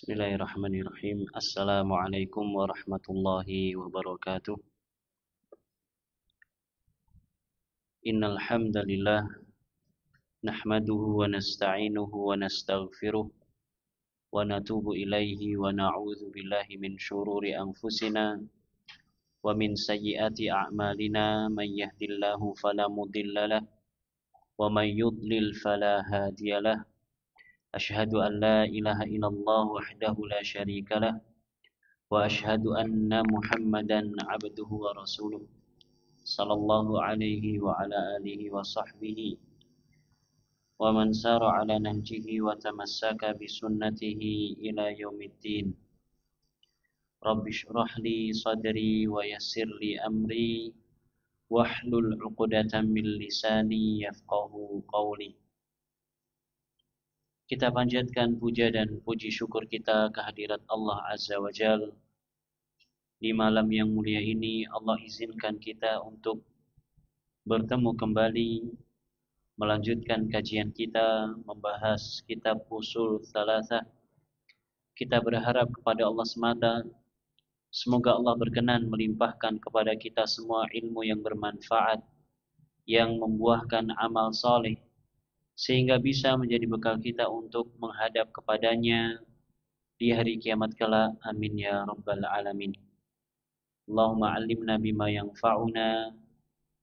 Bismillahirrahmanirrahim. Assalamualaikum warahmatullahi wabarakatuh. Innal hamdalillah nahmaduhu wa nasta'inuhu wa nastaghfiruh wa natubu ilaihi wa na'udzu billahi min syururi anfusina wa min sayyiati a'malina man yahdihillahu fala mudhillalah wa man yudlil fala hadiyalah. Asyhadu an la ilaha illallah wahdahu la syarikalah wa asyhadu anna Muhammadan abduhu wa rasuluh sallallahu alaihi wa ala alihi wa sahbihi wa man sara ala nahjihi wa tamassaka bi sunnatihi ila yaumiddin. Rabbi shrah li sadri wa yassir li amri wahlul 'uqdatam min lisani yafqahu qawli. Kita panjatkan puja dan puji syukur kita kehadirat Allah Azza wa Jalla. Di malam yang mulia ini Allah izinkan kita untuk bertemu kembali, melanjutkan kajian kita, membahas kitab Ushul Tsalatsah. Kita berharap kepada Allah semata, semoga Allah berkenan melimpahkan kepada kita semua ilmu yang bermanfaat, yang membuahkan amal soleh, sehingga bisa menjadi bekal kita untuk menghadap kepadanya di hari kiamat kelak. Amin ya rabbal alamin. Allahumma 'allimna bima yanfa'una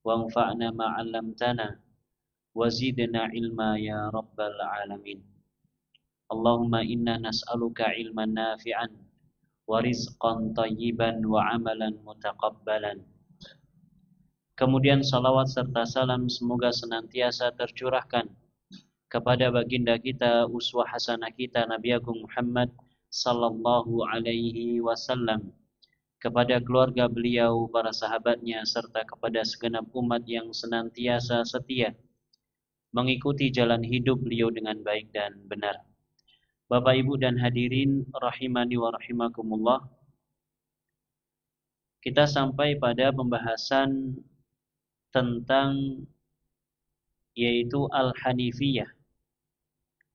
wanfa'na ma 'allamtana wa zidna ilma ya rabbal alamin. Allahumma inna nas'aluka ilman nafi'an wa rizqan thayyiban wa 'amalan mutaqabbalan. Kemudian salawat serta salam semoga senantiasa tercurahkan kepada baginda kita, uswah hasanah kita, Nabi Agung Muhammad sallallahu alaihi wasallam, kepada keluarga beliau, para sahabatnya, serta kepada segenap umat yang senantiasa setia mengikuti jalan hidup beliau dengan baik dan benar. Bapak, Ibu dan hadirin rahimani wa rahimakumullah. Kita sampai pada pembahasan tentang yaitu Al-Hanifiyah,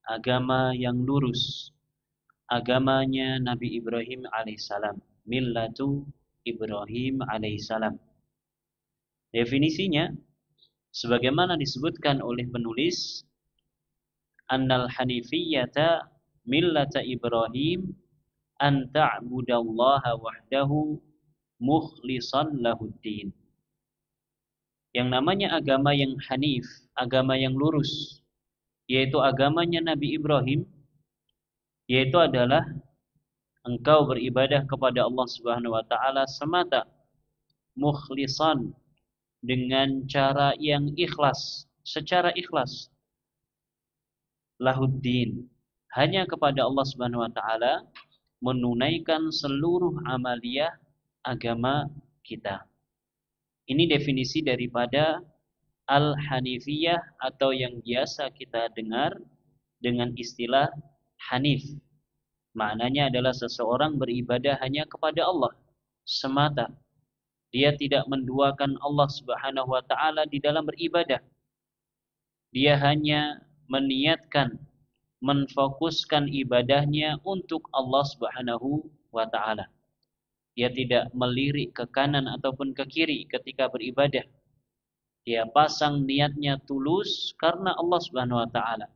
agama yang lurus, agamanya Nabi Ibrahim alaihissalam, millatu Ibrahim alaihissalam. Definisinya sebagaimana disebutkan oleh penulis, annal hanifiyyata millata Ibrahim an ta'budallaha wahdahu mukhlishan lahuddin. Yang namanya agama yang hanif, agama yang lurus, yaitu agamanya Nabi Ibrahim, yaitu adalah engkau beribadah kepada Allah Subhanahu wa taala semata, mukhlishan, dengan cara yang ikhlas, secara ikhlas, lahuddin, hanya kepada Allah Subhanahu wa taala menunaikan seluruh amaliyah agama kita. Ini definisi daripada Al-Hanifiyah, atau yang biasa kita dengar dengan istilah Hanif. Maknanya adalah seseorang beribadah hanya kepada Allah semata. Dia tidak menduakan Allah Subhanahu wa taala di dalam beribadah. Dia hanya meniatkan, menfokuskan ibadahnya untuk Allah Subhanahu wa taala. Dia tidak melirik ke kanan ataupun ke kiri ketika beribadah. Dia pasang niatnya tulus karena Allah Subhanahu wa taala.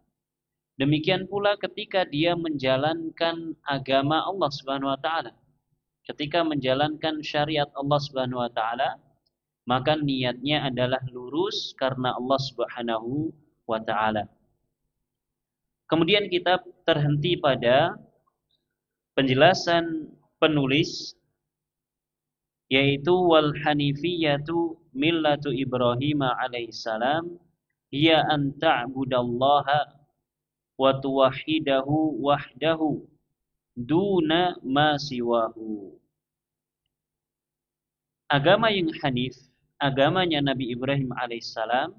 Demikian pula ketika dia menjalankan agama Allah Subhanahu wa taala. Ketika menjalankan syariat Allah Subhanahu wa taala, maka niatnya adalah lurus karena Allah Subhanahu wa taala. Kemudian kita terhenti pada penjelasan penulis, yaitu wal hanifiyatu millatu Ibrahim alaihissalam hiya an ta'budallaha wa tuwahhidahu wahdahu duna ma siwahu. Agama yang hanif, agamanya Nabi Ibrahim alaihissalam,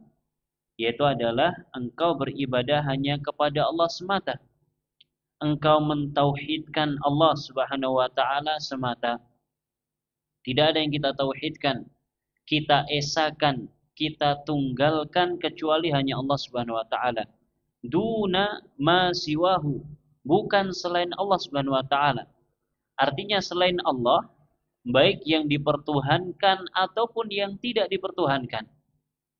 yaitu adalah engkau beribadah hanya kepada Allah semata. Engkau mentauhidkan Allah Subhanahu wa taala semata. Tidak ada yang kita tauhidkan, kita esakan, kita tunggalkan kecuali hanya Allah Subhanahu wa taala. Duna ma siwahu, bukan selain Allah Subhanahu wa taala. Artinya selain Allah, baik yang dipertuhankan ataupun yang tidak dipertuhankan,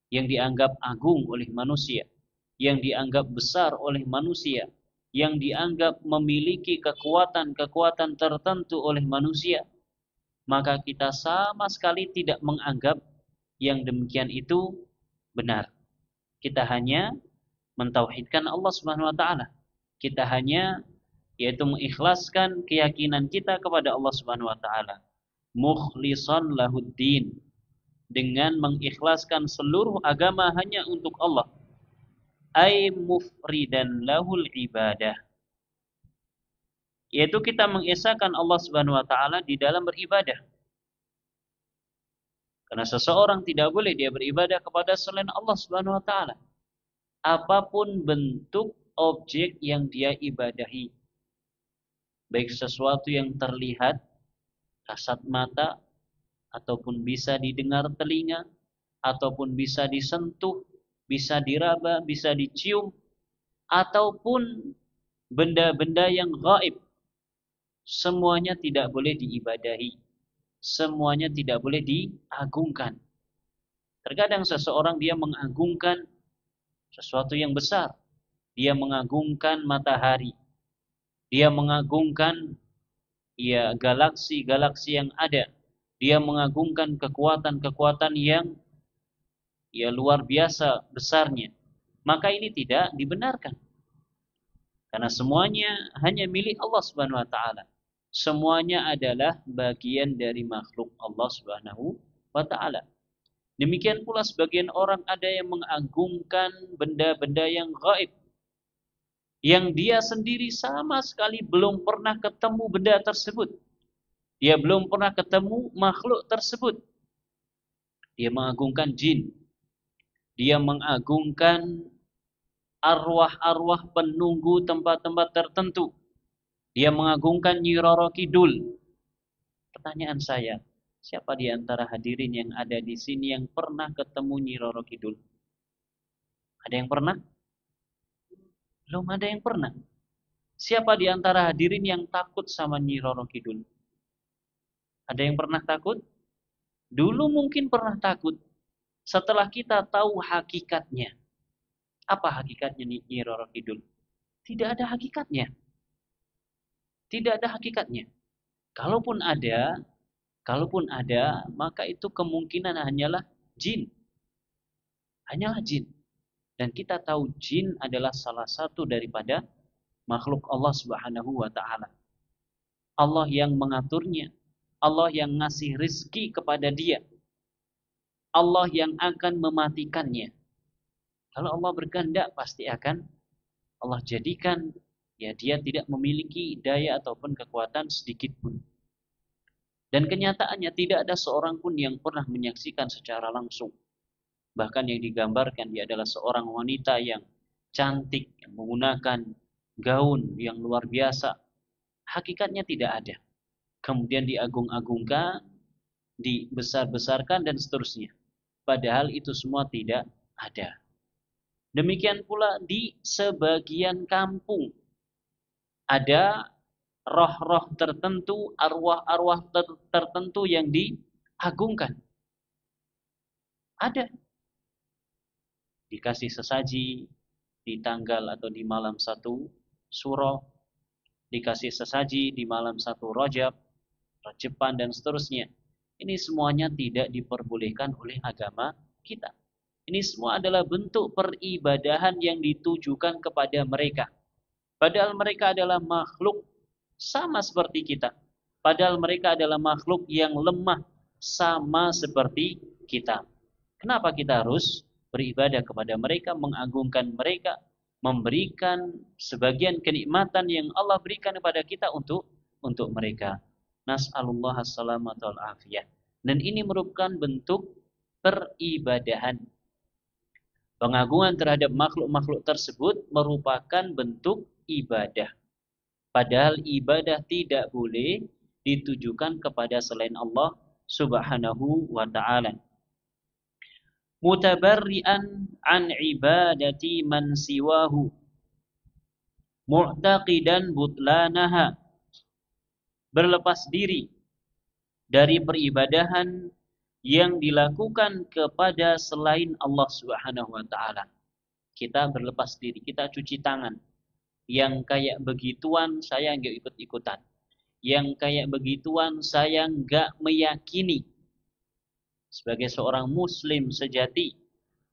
yang dianggap agung oleh manusia, yang dianggap besar oleh manusia, yang dianggap memiliki kekuatan-kekuatan tertentu oleh manusia, maka kita sama sekali tidak menganggap yang demikian itu benar. Kita hanya mentauhidkan Allah Subhanahu wa taala. Kita hanya yaitu mengikhlaskan keyakinan kita kepada Allah Subhanahu wa taala. Mukhlishan lahuddin, dengan mengikhlaskan seluruh agama hanya untuk Allah. Ay mufridan lahul ibadah, yaitu kita mengesahkan Allah Subhanahu wa taala di dalam beribadah. Karena seseorang tidak boleh dia beribadah kepada selain Allah Subhanahu wa taala, apapun bentuk objek yang dia ibadahi, baik sesuatu yang terlihat kasat mata, ataupun bisa didengar telinga, ataupun bisa disentuh, bisa diraba, bisa dicium, ataupun benda-benda yang gaib, semuanya tidak boleh diibadahi, semuanya tidak boleh diagungkan. Terkadang seseorang dia mengagungkan sesuatu yang besar, dia mengagungkan matahari, dia mengagungkan galaksi-galaksi yang ada, dia mengagungkan kekuatan-kekuatan yang luar biasa besarnya. Maka ini tidak dibenarkan. Karena semuanya hanya milik Allah Subhanahu wa taala. Semuanya adalah bagian dari makhluk Allah Subhanahu wa taala. Demikian pula sebagian orang ada yang mengagungkan benda-benda yang gaib, yang dia sendiri sama sekali belum pernah ketemu benda tersebut. Dia belum pernah ketemu makhluk tersebut. Dia mengagungkan jin. Dia mengagungkan arwah-arwah penunggu tempat-tempat tertentu. Dia mengagungkan Nyi Roro Kidul. Pertanyaan saya, siapa di antara hadirin yang ada di sini yang pernah ketemu Nyi Roro Kidul? Ada yang pernah? Belum ada yang pernah. Siapa di antara hadirin yang takut sama Nyi Roro Kidul? Ada yang pernah takut? Dulu mungkin pernah takut. Setelah kita tahu hakikatnya. Apa hakikatnya Nyi Roro Kidul? Tidak ada hakikatnya. Tidak ada hakikatnya. Kalaupun ada, maka itu kemungkinan hanyalah jin. Hanyalah jin. Dan kita tahu jin adalah salah satu daripada makhluk Allah Subhanahu wa taala. Allah yang mengaturnya, Allah yang ngasih rizki kepada dia, Allah yang akan mematikannya. Kalau Allah berkehendak pasti akan Allah jadikan dia tidak memiliki daya ataupun kekuatan sedikit pun. Dan kenyataannya tidak ada seorang pun yang pernah menyaksikan secara langsung. Bahkan yang digambarkan dia adalah seorang wanita yang cantik, yang menggunakan gaun yang luar biasa. Hakikatnya tidak ada. Kemudian diagung-agungkan, dibesar-besarkan dan seterusnya. Padahal itu semua tidak ada. Demikian pula di sebagian kampung ada roh-roh tertentu, arwah-arwah tertentu yang diagungkan. Ada. Dikasih sesaji di tanggal atau di malam 1 Suro, dikasih sesaji di malam 1 Rajab, Rajeban dan seterusnya. Ini semuanya tidak diperbolehkan oleh agama kita. Ini semua adalah bentuk peribadahan yang ditujukan kepada mereka. Padahal mereka adalah makhluk sama seperti kita. Padahal mereka adalah makhluk yang lemah sama seperti kita. Kenapa kita harus beribadah kepada mereka, mengagungkan mereka, memberikan sebagian kenikmatan yang Allah berikan kepada kita untuk mereka. Nas'alullah as-salamata wal afiyah. Dan ini merupakan bentuk peribadahan. Pengagungan terhadap makhluk-makhluk tersebut merupakan bentuk ibadah. Padahal ibadah tidak boleh ditujukan kepada selain Allah Subhanahu wa ta'ala. Mutabarri'an an ibadati man siwahu, mu'taqidan butlanaha, berlepas diri dari peribadahan yang dilakukan kepada selain Allah Subhanahu wa taala. Kita berlepas diri, kita cuci tangan. Yang kayak begituan saya enggak ikut-ikutan. Yang kayak begituan saya enggak meyakini. Sebagai seorang muslim sejati,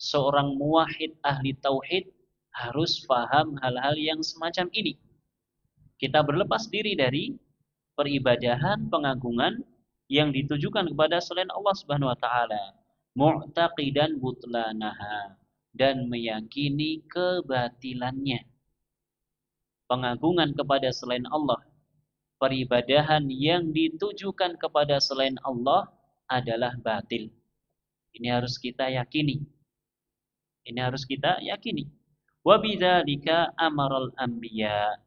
seorang muwahhid ahli tauhid harus paham hal-hal yang semacam ini. Kita berlepas diri dari peribadahan, pengagungan yang ditujukan kepada selain Allah Subhanahu wa taala, mu'taqidan butlanaha, dan meyakini kebatilannya. Pengagungan kepada selain Allah, peribadahan yang ditujukan kepada selain Allah adalah batil. Ini harus kita yakini. Ini harus kita yakini. Wa bidzalika amaral anbiya.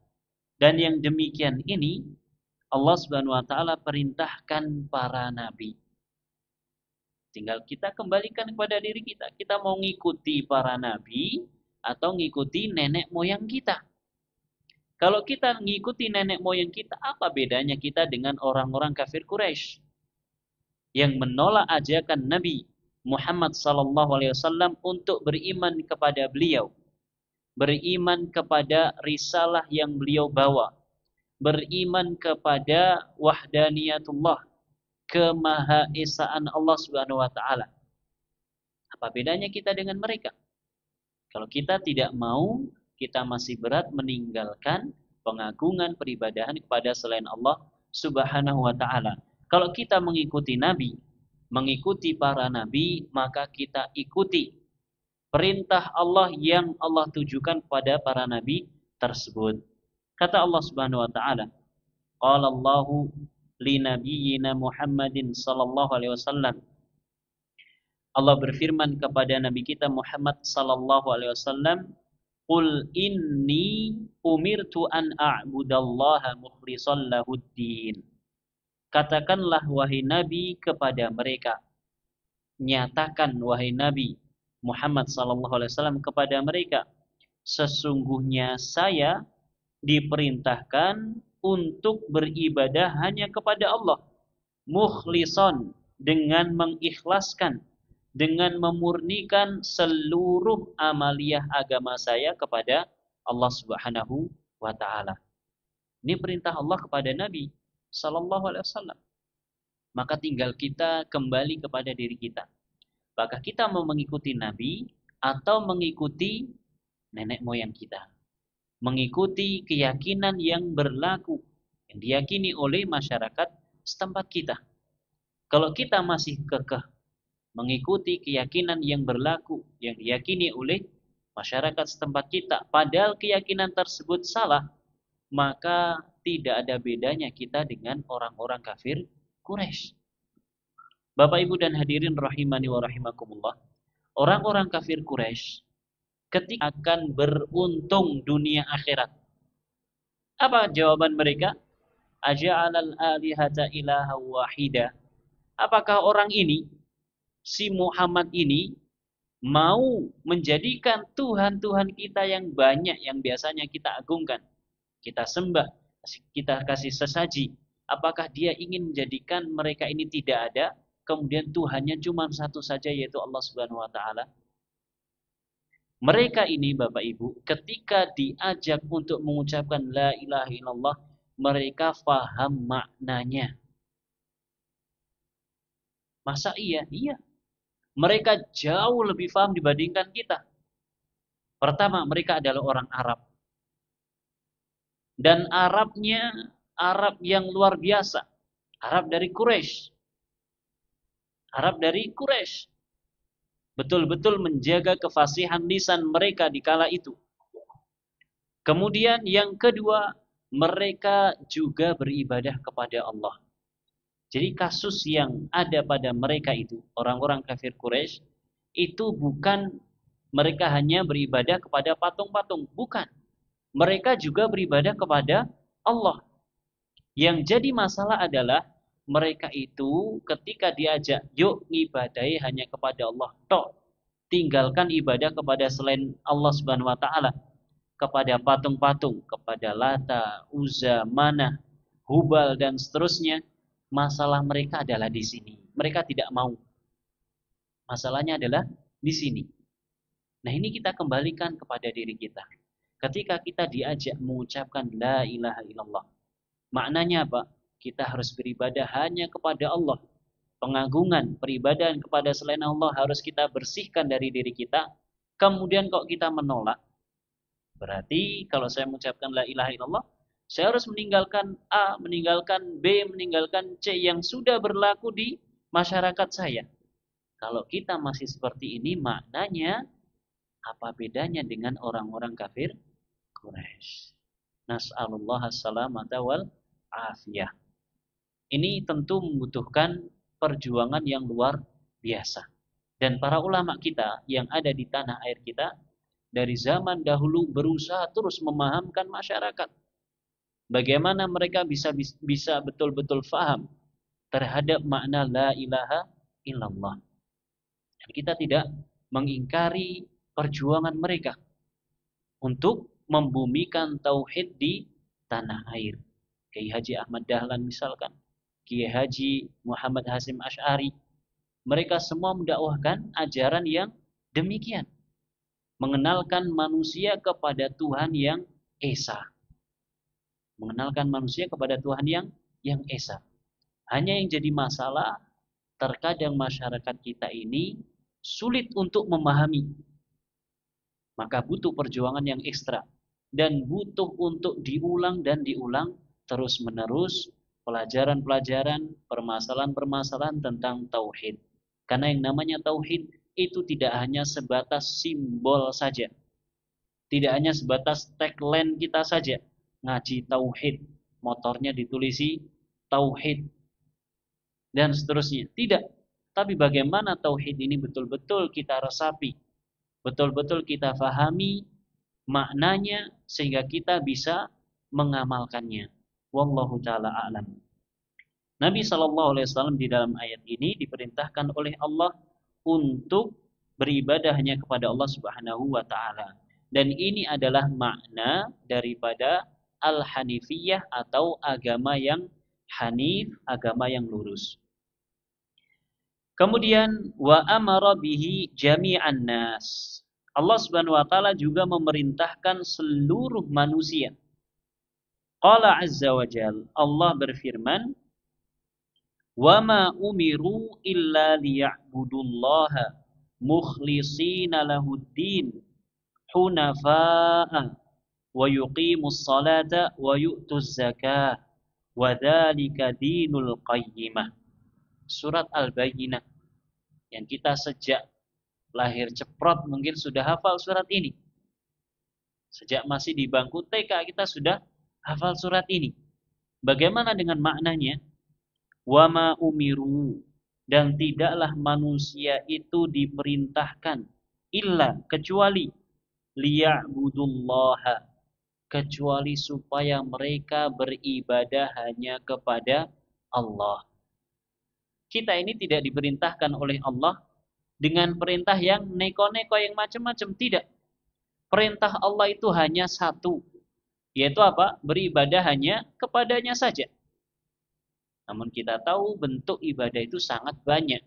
Dan yang demikian ini Allah Subhanahu wa taala perintahkan para nabi. Tinggal kita kembalikan kepada diri kita. Kita mau ngikuti para nabi atau ngikuti nenek moyang kita. Kalau kita ngikuti nenek moyang kita, apa bedanya kita dengan orang-orang kafir Quraisy yang menolak ajakan Nabi Muhammad SAW untuk beriman kepada beliau, beriman kepada risalah yang beliau bawa, beriman kepada wahdaniyatullah, kemahaesaan Allah Subhanahu wa taala. Apa bedanya kita dengan mereka? Kalau kita tidak mau, kita masih berat meninggalkan pengagungan peribadahan kepada selain Allah Subhanahu wa taala. Kalau kita mengikuti nabi, mengikuti para nabi, maka kita ikuti perintah Allah yang Allah tujukan kepada para nabi tersebut. Kata Allah Subhanahu wa taala, qala Allahu li nabiyyina Muhammadin sallallahu alaihi wasallam. Allah berfirman kepada nabi kita Muhammad sallallahu alaihi wasallam, qul inni umirtu an a'budallaha mukhlishan lahuddin. Katakanlah wahai Nabi kepada mereka, nyatakan wahai Nabi Muhammad SAW kepada mereka, sesungguhnya saya diperintahkan untuk beribadah hanya kepada Allah, mukhlishan, dengan mengikhlaskan, dengan memurnikan seluruh amaliyah agama saya kepada Allah Subhanahu wa taala. Ini perintah Allah kepada Nabi Sallallahu alaihi wasallam. Maka tinggal kita kembali kepada diri kita. Apakah kita mau mengikuti Nabi atau mengikuti nenek moyang kita? Mengikuti keyakinan yang berlaku, yang diyakini oleh masyarakat setempat kita. Kalau kita masih kekeh mengikuti keyakinan yang berlaku, yang diyakini oleh masyarakat setempat kita, padahal keyakinan tersebut salah, maka tidak ada bedanya kita dengan orang-orang kafir Quraisy. Bapak Ibu dan hadirin rahimani wa rahimakumullah. Orang-orang kafir Quraisy ketika akan beruntung dunia akhirat. Apa jawaban mereka? Aja'alal alihata ilaha wahida. Apakah orang ini, si Muhammad ini, mau menjadikan Tuhan-Tuhan kita yang banyak, yang biasanya kita agungkan, kita sembah, kita kasih sesaji, apakah dia ingin menjadikan mereka ini tidak ada, kemudian Tuhannya cuma satu saja, yaitu Allah Subhanahu wa taala? Mereka ini Bapak Ibu, ketika diajak untuk mengucapkan la ilaha illallah, mereka faham maknanya. Masa iya? Iya. Mereka jauh lebih paham dibandingkan kita. Pertama, mereka adalah orang Arab. Dan Arabnya Arab yang luar biasa. Arab dari Quraisy. Arab dari Quraisy. Betul-betul menjaga kefasihan lisan mereka di kala itu. Kemudian yang kedua, mereka juga beribadah kepada Allah. Jadi kasus yang ada pada mereka itu, orang-orang kafir Quraisy, itu bukan mereka hanya beribadah kepada patung-patung. Bukan. Mereka juga beribadah kepada Allah. Yang jadi masalah adalah mereka itu ketika diajak, yuk ibadahi hanya kepada Allah tok, tinggalkan ibadah kepada selain Allah Subhanahu wa taala. kepada patung-patung, kepada Lata, Uzza, Manah, Hubal dan seterusnya, masalah mereka adalah di sini. Mereka tidak mau. Masalahnya adalah di sini. Nah, ini kita kembalikan kepada diri kita. Ketika kita diajak mengucapkan la ilaha illallah, maknanya apa? Kita harus beribadah hanya kepada Allah. Pengagungan, peribadahan kepada selain Allah harus kita bersihkan dari diri kita. Kemudian kok kita menolak, berarti kalau saya mengucapkan la ilaha illallah, saya harus meninggalkan A, meninggalkan B, meninggalkan C yang sudah berlaku di masyarakat saya. Kalau kita masih seperti ini, maknanya apa bedanya dengan orang-orang kafir Quraisy? Nas'alullah as-salamata wal afiyah. Ini tentu membutuhkan perjuangan yang luar biasa. Dan para ulama kita yang ada di tanah air kita dari zaman dahulu berusaha terus memahamkan masyarakat. Bagaimana mereka bisa betul-betul faham terhadap makna la ilaha illallah. Dan kita tidak mengingkari perjuangan mereka untuk membumikan tauhid di tanah air. Kiai Haji Ahmad Dahlan misalkan, Kiai Haji Muhammad Hasyim Asy'ari, mereka semua mendakwahkan ajaran yang demikian. Mengenalkan manusia kepada Tuhan yang esa. Mengenalkan manusia kepada Tuhan yang esa. Hanya yang jadi masalah, terkadang masyarakat kita ini sulit untuk memahami. Maka butuh perjuangan yang ekstra. Dan butuh untuk diulang dan diulang terus-menerus pelajaran-pelajaran, permasalahan-permasalahan tentang tauhid. Karena yang namanya tauhid itu tidak hanya sebatas simbol saja. Tidak hanya sebatas tagline kita saja. Ngaji tauhid, motornya ditulisi tauhid, dan seterusnya. Tidak. Tapi bagaimana tauhid ini betul-betul kita resapi, betul-betul kita fahami maknanya sehingga kita bisa mengamalkannya. Wallahu ta'ala a'lam. Nabi SAW di dalam ayat ini diperintahkan oleh Allah untuk beribadah hanya kepada Allah Subhanahu wa taala. Dan ini adalah makna daripada al-hanifiyah atau agama yang hanif, agama yang lurus. Kemudian wa amara bihi jami'an nas. Allah Subhanahu wa taala juga memerintahkan seluruh manusia. Qala azza wa jal, Allah berfirman, "Wa ma umiru illa liya'budullaha mukhlishina lahuddin hunafa'a wa yuqimus salata wa yu'tuz zakah wa dzalika dinul qayyimah." Surat Al-Bayyinah yang kita sejak lahir ceprot mungkin sudah hafal surat ini. Sejak masih di bangku TK kita sudah hafal surat ini. Bagaimana dengan maknanya? Wa ma umiru, dan tidaklah manusia itu diperintahkan illa kecuali liya'budullaha, kecuali supaya mereka beribadah hanya kepada Allah. Kita ini tidak diperintahkan oleh Allah dengan perintah yang neko-neko yang macam-macam, tidak. Perintah Allah itu hanya satu, yaitu apa? Beribadah hanya kepadanya saja. Namun kita tahu bentuk ibadah itu sangat banyak.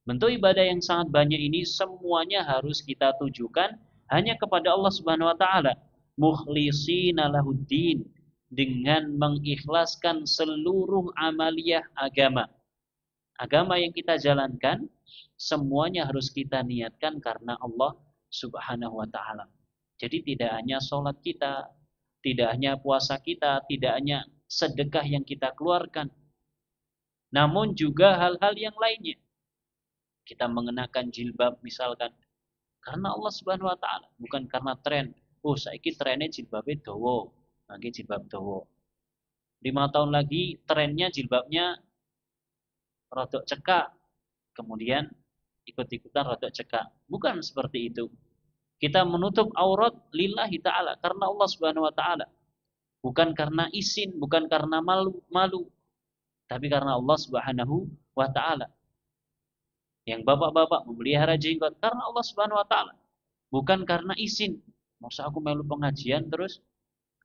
Bentuk ibadah yang sangat banyak ini semuanya harus kita tujukan hanya kepada Allah Subhanahu wa taala. Mukhlishina lahuddin, dengan mengikhlaskan seluruh amaliyah agama. Agama yang kita jalankan semuanya harus kita niatkan karena Allah Subhanahu wa taala. Jadi tidak hanya sholat kita, tidak hanya puasa kita, tidak hanya sedekah yang kita keluarkan, namun juga hal-hal yang lainnya. Kita mengenakan jilbab misalkan karena Allah Subhanahu wa taala, bukan karena tren. Oh, saiki trennya jilbabnya dawa, lagi jilbab dawa. 5 tahun lagi trennya jilbabnya rodok cekak, kemudian ikut-ikutan rodok cekak. Bukan seperti itu. Kita menutup aurat lillahi ta'ala, karena Allah Subhanahu wa ta'ala. Bukan karena isin, bukan karena malu, tapi karena Allah Subhanahu wa ta'ala. Yang bapak-bapak memelihara jenggot karena Allah Subhanahu wa ta'ala. Bukan karena isin, Masa aku melu pengajian terus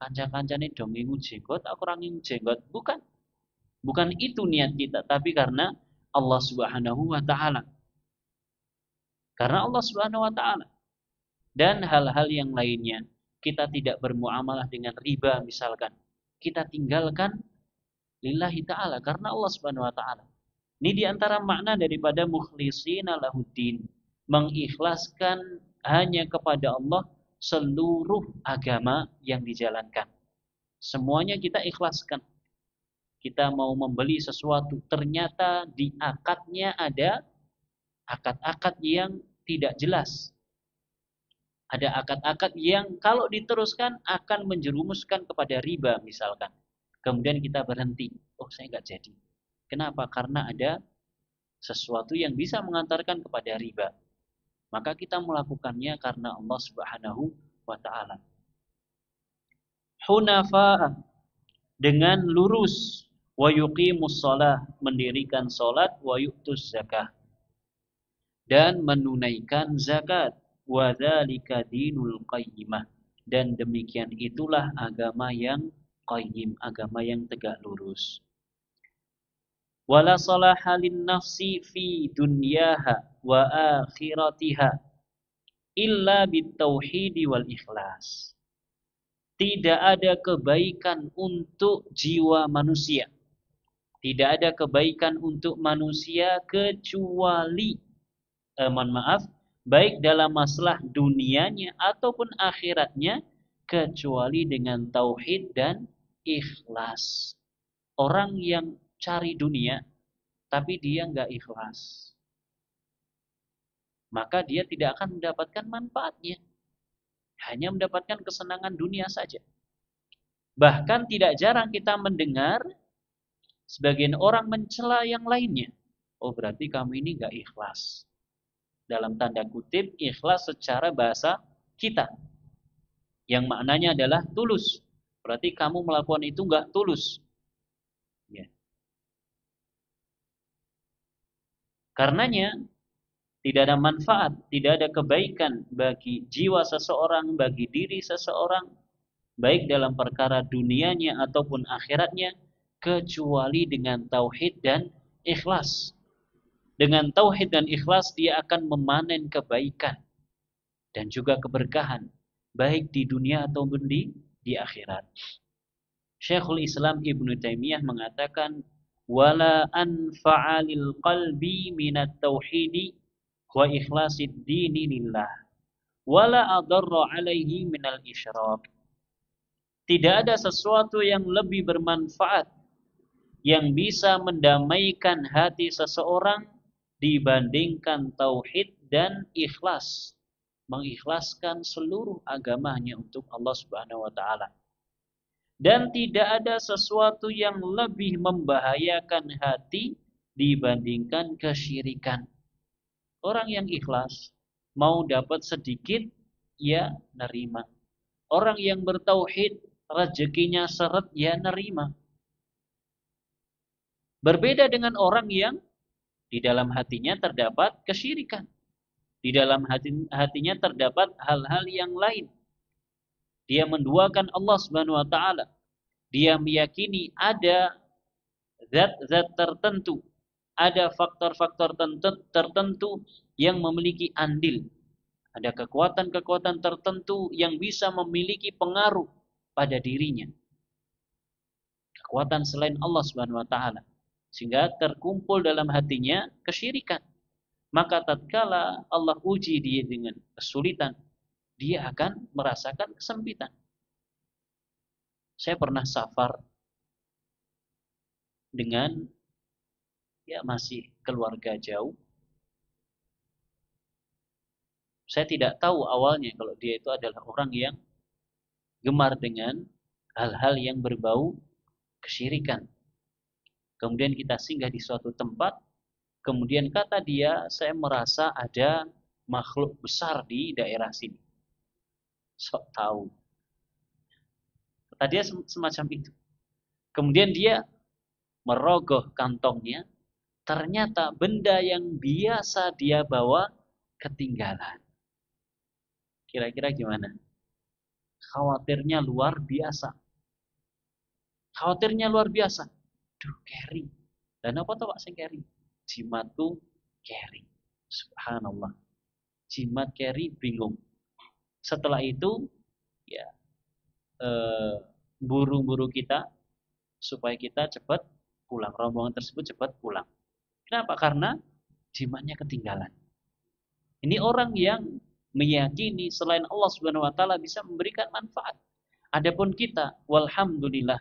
kanca-kancane dong ngingu jenggot, aku ora ngingu jenggot. Bukan. Bukan itu niat kita, tapi karena Allah Subhanahu wa taala. Karena Allah Subhanahu wa taala. Dan hal-hal yang lainnya. Kita tidak bermuamalah dengan riba misalkan. Kita tinggalkan lillahi ta'ala karena Allah Subhanahu wa taala. Ini diantara makna daripada mukhlishina lahuddin, mengikhlaskan hanya kepada Allah seluruh agama yang dijalankan. Semuanya kita ikhlaskan. Kita mau membeli sesuatu, ternyata di akadnya ada akad-akad yang tidak jelas. Ada akad-akad yang kalau diteruskan akan menjerumuskan kepada riba misalkan. Kemudian kita berhenti. Oh, saya nggak jadi. Kenapa? Karena ada sesuatu yang bisa mengantarkan kepada riba. Maka kita melakukannya karena Allah Subhanahu wa taala. Hunafa, dengan lurus, wa yuqimus shalah, mendirikan salat, wa yu'tuz zakah, dan menunaikan zakat, wa dzalika dinul qayyimah, dan demikian itulah agama yang qayyim, agama yang tegak lurus. Wala salaha lin nafsi fi dunyaha wa akhiratiha illa bitauhidi wal ikhlas. Tidak ada kebaikan untuk jiwa manusia. Tidak ada kebaikan untuk manusia kecuali baik dalam masalah dunianya ataupun akhiratnya, kecuali dengan tauhid dan ikhlas. Orang yang cari dunia tapi dia nggak ikhlas, maka dia tidak akan mendapatkan manfaatnya, hanya mendapatkan kesenangan dunia saja. Bahkan tidak jarang kita mendengar sebagian orang mencela yang lainnya. Oh, berarti kamu ini nggak ikhlas. Dalam tanda kutip, ikhlas secara bahasa kita, yang maknanya adalah tulus. Berarti kamu melakukan itu nggak tulus. Ya. Karenanya tidak ada manfaat, tidak ada kebaikan bagi jiwa seseorang, bagi diri seseorang, baik dalam perkara dunianya ataupun akhiratnya, kecuali dengan tauhid dan ikhlas. Dengan tauhid dan ikhlas dia akan memanen kebaikan dan juga keberkahan, baik di dunia ataupun di akhirat. Syekhul Islam Ibnu Taimiyah mengatakan, wala anfa'a lil qalbi minat tauhidi wa ikhlasid dini lillah wala adarra alaihi minal isyrak. Tidak ada sesuatu yang lebih bermanfaat yang bisa mendamaikan hati seseorang dibandingkan tauhid dan ikhlas, mengikhlaskan seluruh agamanya untuk Allah Subhanahu wa taala. Dan tidak ada sesuatu yang lebih membahayakan hati dibandingkan kesyirikan. Orang yang ikhlas mau dapat sedikit, ya nerima. Orang yang bertauhid, rezekinya seret, ya nerima. Berbeda dengan orang yang di dalam hatinya terdapat kesyirikan. Di dalam hatinya terdapat hal-hal yang lain. Dia menduakan Allah Subhanahu wa taala. Dia meyakini ada zat-zat tertentu, ada faktor-faktor tertentu yang memiliki andil. Ada kekuatan-kekuatan tertentu yang bisa memiliki pengaruh pada dirinya. Kekuatan selain Allah Subhanahu wa taala. Sehingga terkumpul dalam hatinya kesyirikan. Maka tatkala Allah uji dia dengan kesulitan, dia akan merasakan kesempitan. Saya pernah safar dengan masih keluarga jauh. Saya tidak tahu awalnya kalau dia itu adalah orang yang gemar dengan hal-hal yang berbau kesyirikan. Kemudian kita singgah di suatu tempat, kemudian kata dia, saya merasa ada makhluk besar di daerah sini. Sok tahu. Kata dia semacam itu. Kemudian dia merogoh kantongnya, ternyata benda yang biasa dia bawa ketinggalan. Kira-kira gimana? Khawatirnya luar biasa. Khawatirnya luar biasa. Duh, keri. Dan apa tuh Pak sing keri? Jimatku keri. Subhanallah. Jimat keri bingung. Setelah itu ya buru-buru kita supaya kita cepat pulang. Rombongan tersebut cepat pulang. Kenapa? Karena jimatnya ketinggalan. Ini orang yang meyakini selain Allah Subhanahu wa taala bisa memberikan manfaat. Adapun kita, walhamdulillah,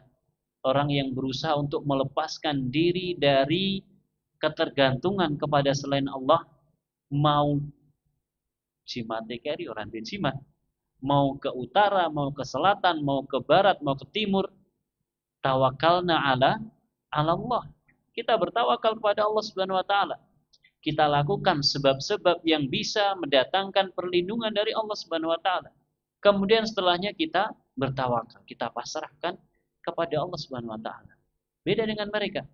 orang yang berusaha untuk melepaskan diri dari ketergantungan kepada selain Allah, mau jimat keri orang di jimat, mau ke utara, mau ke selatan, mau ke barat, mau ke timur, tawakalna ala Allah. Kita bertawakal kepada Allah Subhanahu wa taala. Kita lakukan sebab-sebab yang bisa mendatangkan perlindungan dari Allah Subhanahu wa taala. Kemudian setelahnya kita bertawakal, kita pasrahkan kepada Allah Subhanahu wa taala. Beda dengan mereka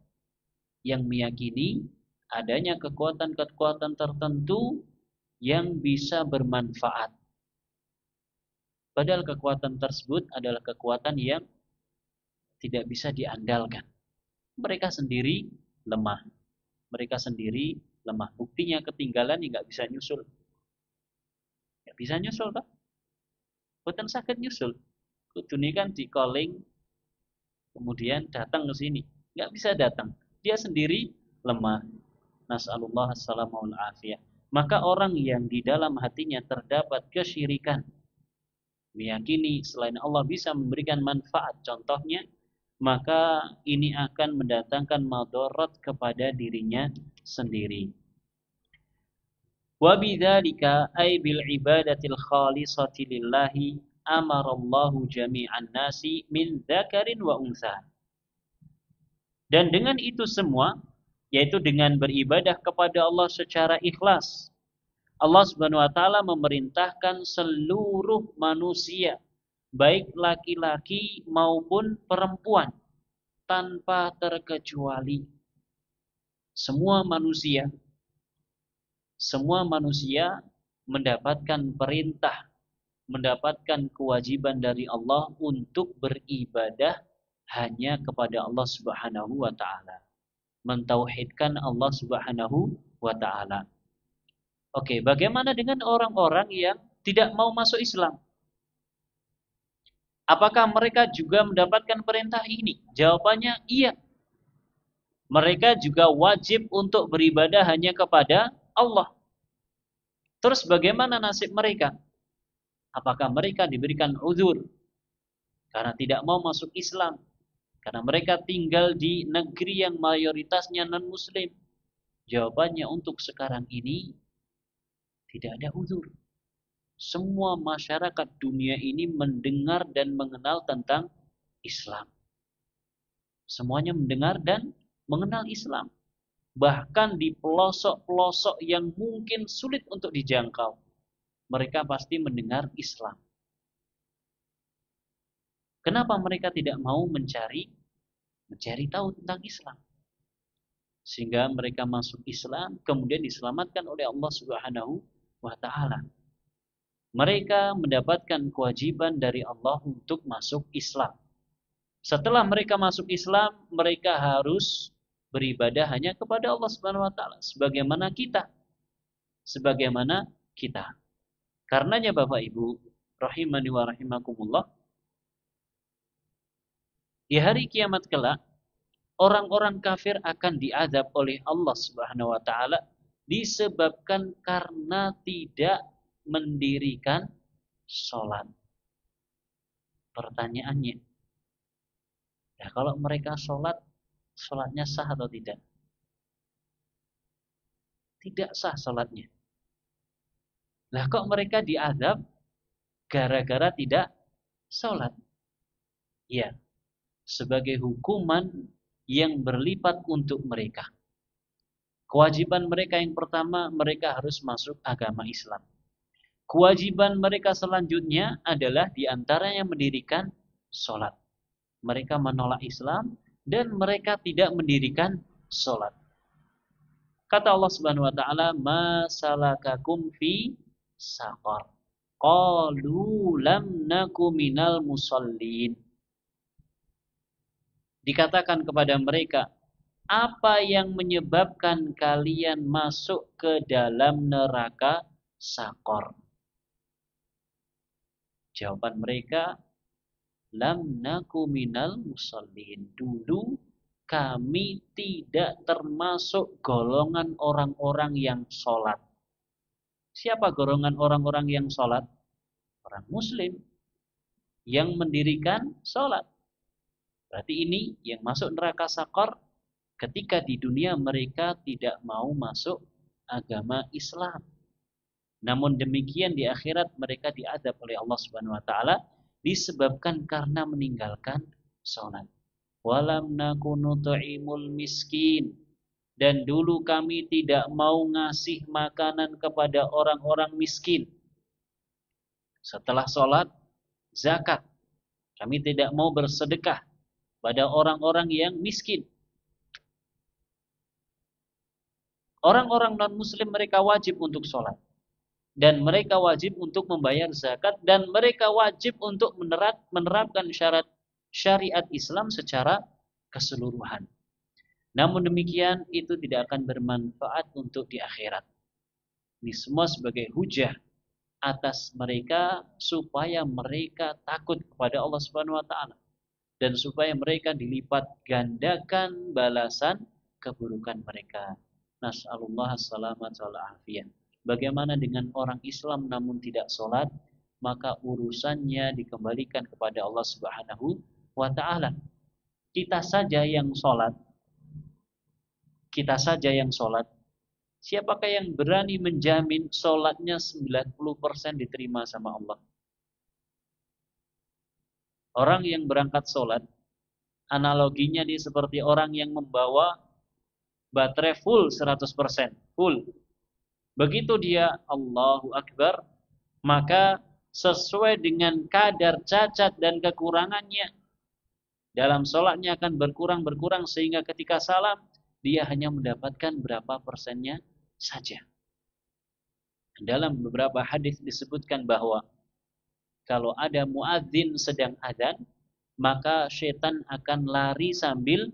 yang meyakini adanya kekuatan-kekuatan tertentu yang bisa bermanfaat. Padahal kekuatan tersebut adalah kekuatan yang tidak bisa diandalkan. Mereka sendiri lemah. Mereka sendiri lemah. Buktinya ketinggalan nggak bisa nyusul. Nggak bisa nyusul, Pak. Bukan sakit nyusul. Kudune kan di calling, kemudian datang ke sini. Nggak bisa datang. Dia sendiri lemah. Nas'alullah as-salamu wal afiyah. Maka orang yang di dalam hatinya terdapat kesyirikan, meyakini selain Allah bisa memberikan manfaat, contohnya, maka ini akan mendatangkan madarat kepada dirinya sendiri. Wa bidzalika ay bil ibadatil khalisati lillahi amarallahu jami'an nasi min dzakarin wa untha. Dan dengan itu semua, yaitu dengan beribadah kepada Allah secara ikhlas, Allah Subhanahu wa taala memerintahkan seluruh manusia, baik laki-laki maupun perempuan, tanpa terkecuali. Semua manusia mendapatkan perintah, mendapatkan kewajiban dari Allah untuk beribadah hanya kepada Allah Subhanahu wa taala. Mentauhidkan Allah Subhanahu wa taala. Oke, bagaimana dengan orang-orang yang tidak mau masuk Islam? Apakah mereka juga mendapatkan perintah ini? Jawabannya iya. Mereka juga wajib untuk beribadah hanya kepada Allah. Terus bagaimana nasib mereka? Apakah mereka diberikan uzur karena tidak mau masuk Islam? Karena mereka tinggal di negeri yang mayoritasnya non-muslim. Jawabannya untuk sekarang ini tidak ada uzur. Semua masyarakat dunia ini mendengar dan mengenal tentang Islam. Semuanya mendengar dan mengenal Islam. Bahkan di pelosok-pelosok yang mungkin sulit untuk dijangkau, mereka pasti mendengar Islam. Kenapa mereka tidak mau mencari tahu tentang Islam? Sehingga mereka masuk Islam, kemudian diselamatkan oleh Allah Subhanahu wa ta'ala. Mereka mendapatkan kewajiban dari Allah untuk masuk Islam. Setelah mereka masuk Islam, mereka harus beribadah hanya kepada Allah Subhanahu wa taala sebagaimana kita. Karenanya Bapak Ibu rahimani wa rahimakumullah, di hari kiamat kelak orang-orang kafir akan diazab oleh Allah Subhanahu wa taala disebabkan karena tidak mendirikan sholat. Pertanyaannya, ya kalau mereka sholatnya sah atau tidak? Tidak sah sholatnya. Lah kok mereka diazab gara-gara tidak sholat? Ya, sebagai hukuman yang berlipat untuk mereka. Kewajiban mereka yang pertama, mereka harus masuk agama Islam. Kewajiban mereka selanjutnya adalah diantaranya mendirikan sholat. Mereka menolak Islam dan mereka tidak mendirikan sholat. Kata Allah Subhanahu wa taala, "Ma salakakum fi saqar?" qalu lam naku minal musallin. Dikatakan kepada mereka, apa yang menyebabkan kalian masuk ke dalam neraka Sakor? Jawaban mereka, lam naku minal musallin. Dulu kami tidak termasuk golongan orang-orang yang sholat. Siapa golongan orang-orang yang sholat? Orang muslim yang mendirikan sholat. Berarti ini yang masuk neraka Sakor ketika di dunia mereka tidak mau masuk agama Islam. Namun demikian di akhirat mereka diadab oleh Allah Subhanahu wa taala disebabkan karena meninggalkan salat. Walam nakunu tu'imul miskin. Dan dulu kami tidak mau ngasih makanan kepada orang-orang miskin. Setelah salat, zakat. Kami tidak mau bersedekah pada orang-orang yang miskin. Orang-orang non-muslim mereka wajib untuk sholat. Dan mereka wajib untuk membayar zakat. Dan mereka wajib untuk menerapkan syarat syariat Islam secara keseluruhan. Namun demikian itu tidak akan bermanfaat untuk di akhirat. Ini semua sebagai hujah atas mereka supaya mereka takut kepada Allah Subhanahu wa taala. Dan supaya mereka dilipat gandakan balasan keburukan mereka. Nas'alullah as-salamat wal afiyah. Bagaimana dengan orang Islam namun tidak sholat? Maka urusannya dikembalikan kepada Allah Subhanahu wa ta'ala. Kita saja yang sholat. Siapakah yang berani menjamin sholatnya 90% diterima sama Allah? Orang yang berangkat sholat, analoginya dia seperti orang yang membawa baterai full 100%. Full. Begitu dia Allahu Akbar, maka sesuai dengan kadar cacat dan kekurangannya, dalam sholatnya akan berkurang sehingga ketika salam, dia hanya mendapatkan berapa persennya saja. Dalam beberapa hadis disebutkan bahwa kalau ada muadzin sedang adzan, maka syaitan akan lari sambil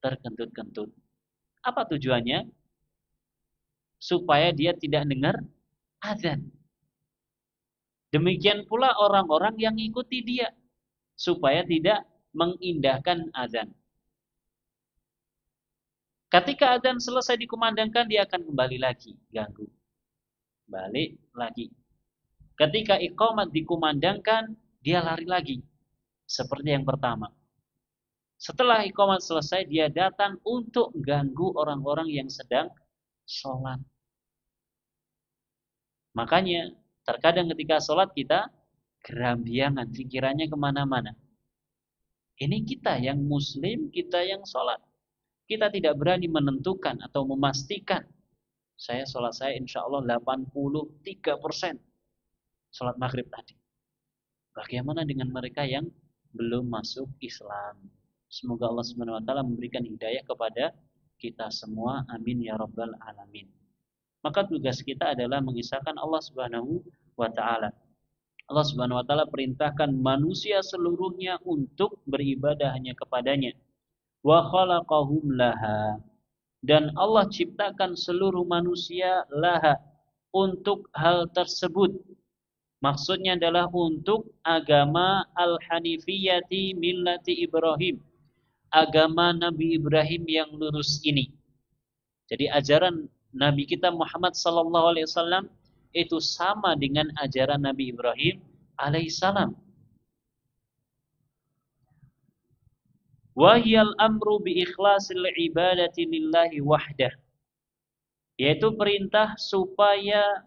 terkentut-kentut. Apa tujuannya? Supaya dia tidak dengar adzan. Demikian pula orang-orang yang ikuti dia, supaya tidak mengindahkan adzan. Ketika adzan selesai dikumandangkan, dia akan kembali lagi, ganggu. Balik lagi. Ketika iqamat dikumandangkan, dia lari lagi. Seperti yang pertama. Setelah iqamat selesai, dia datang untuk ganggu orang-orang yang sedang sholat. Makanya, terkadang ketika sholat kita gerambiangan, pikirannya kemana-mana. Ini kita yang muslim, kita yang sholat. Kita tidak berani menentukan atau memastikan. Sholat saya insya Allah 83%. Sholat maghrib tadi. Bagaimana dengan mereka yang belum masuk Islam? Semoga Allah Subhanahu wa taala memberikan hidayah kepada kita semua. Amin ya rabbal alamin. Maka tugas kita adalah mengisahkan Allah Subhanahu wa taala. Allah Subhanahu wa taala perintahkan manusia seluruhnya untuk beribadah hanya kepadanya. Wa khalaqahum laha. Dan Allah ciptakan seluruh manusia laha untuk hal tersebut. Maksudnya adalah untuk agama al-hanifiyati millati Ibrahim. Agama Nabi Ibrahim yang lurus ini. Jadi ajaran Nabi kita Muhammad sallallahu alaihi wasallam itu sama dengan ajaran Nabi Ibrahim alaihissalam. Wa hiyal amru bi ikhlasil ibadati lillahi wahdah. Yaitu perintah supaya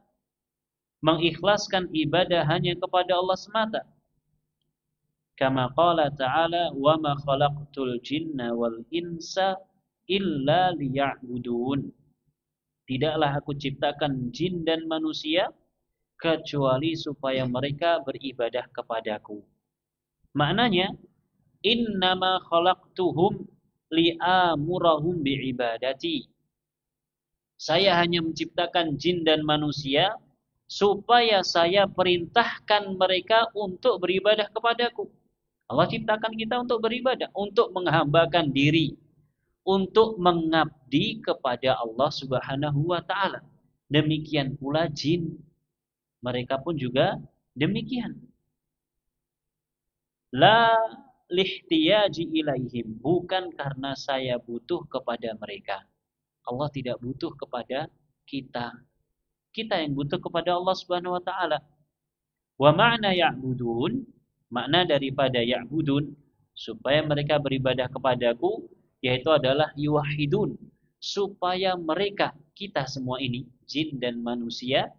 mengikhlaskan ibadah hanya kepada Allah semata. Kama qala ta'ala wa ma khalaqtul jinna wal insa illa liya'budun. Tidaklah aku ciptakan jin dan manusia kecuali supaya mereka beribadah kepadaku. Maknanya innama khalaqtuhum li'amurahum bi'ibadati. Saya hanya menciptakan jin dan manusia supaya saya perintahkan mereka untuk beribadah kepadaku. Allah ciptakan kita untuk beribadah, untuk menghambakan diri, untuk mengabdi kepada Allah Subhanahu wa taala. Demikian pula jin, mereka pun juga demikian. La lihtiyaji ilaihim, bukan karena saya butuh kepada mereka. Allah tidak butuh kepada kita. Kita yang butuh kepada Allah Subhanahu wa taala. Wa ma'na ya'budun, makna daripada ya'budun, supaya mereka beribadah kepadaku, yaitu adalah yuwahidun, supaya mereka, kita semua ini, jin dan manusia,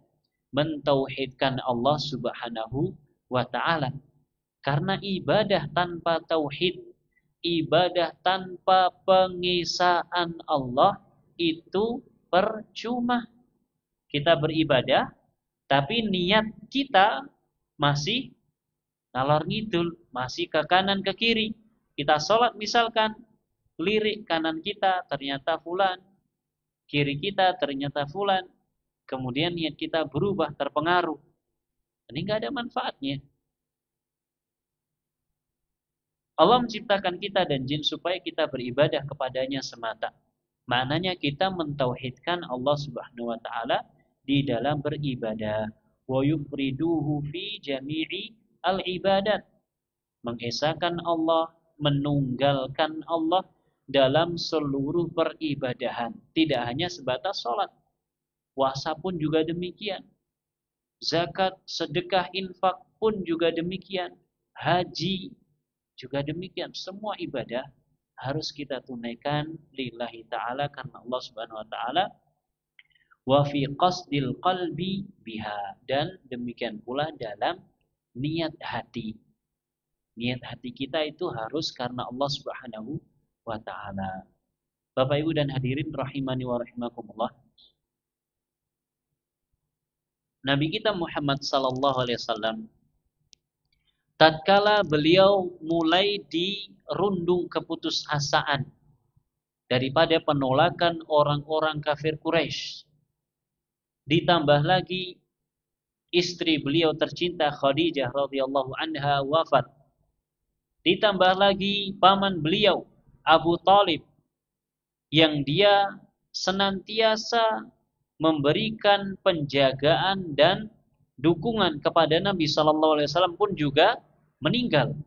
mentauhidkan Allah Subhanahu wa taala. Karena ibadah tanpa tauhid, ibadah tanpa pengesaan Allah itu percuma. Kita beribadah, tapi niat kita masih ngalor ngidul, masih ke kanan ke kiri. Kita sholat misalkan, lirik kanan kita ternyata fulan, kiri kita ternyata fulan. Kemudian niat kita berubah, terpengaruh. Ini nggak ada manfaatnya. Allah menciptakan kita dan jin supaya kita beribadah kepadanya semata. Maknanya kita mentauhidkan Allah Subhanahu wa taala di dalam beribadah. Wa yufriduhu fi jami'i al-ibadat. Mengesahkan Allah, menunggalkan Allah dalam seluruh peribadahan. Tidak hanya sebatas sholat. Puasa pun juga demikian. Zakat, sedekah, infak pun juga demikian. Haji juga demikian. Semua ibadah harus kita tunaikan lillahi ta'ala, karena Allah Subhanahu wa ta'ala. Wa fi qasdil qalbi biha, dan demikian pula dalam niat hati. Niat hati kita itu harus karena Allah Subhanahu wa ta'ala. Bapak Ibu dan hadirin rahimani wa rahimakumullah. Nabi kita Muhammad sallallahu alaihi wasallam, tatkala beliau mulai dirundung keputusasaan daripada penolakan orang-orang kafir Quraisy, ditambah lagi istri beliau tercinta Khadijah radhiyallahu anha wafat, ditambah lagi paman beliau Abu Talib yang dia senantiasa memberikan penjagaan dan dukungan kepada Nabi sallallahu alaihi wasallam pun juga meninggal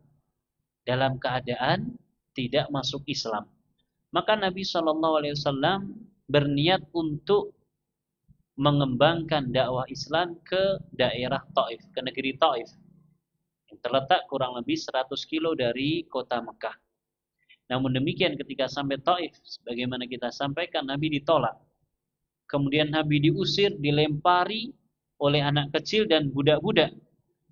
dalam keadaan tidak masuk Islam. Maka Nabi sallallahu alaihi wasallam berniat untuk mengembangkan dakwah Islam ke daerah Taif, ke negeri Taif, yang terletak kurang lebih 100 kilo dari kota Mekah. Namun demikian ketika sampai Taif, sebagaimana kita sampaikan, Nabi ditolak. Kemudian Nabi diusir, dilempari oleh anak kecil dan budak-budak.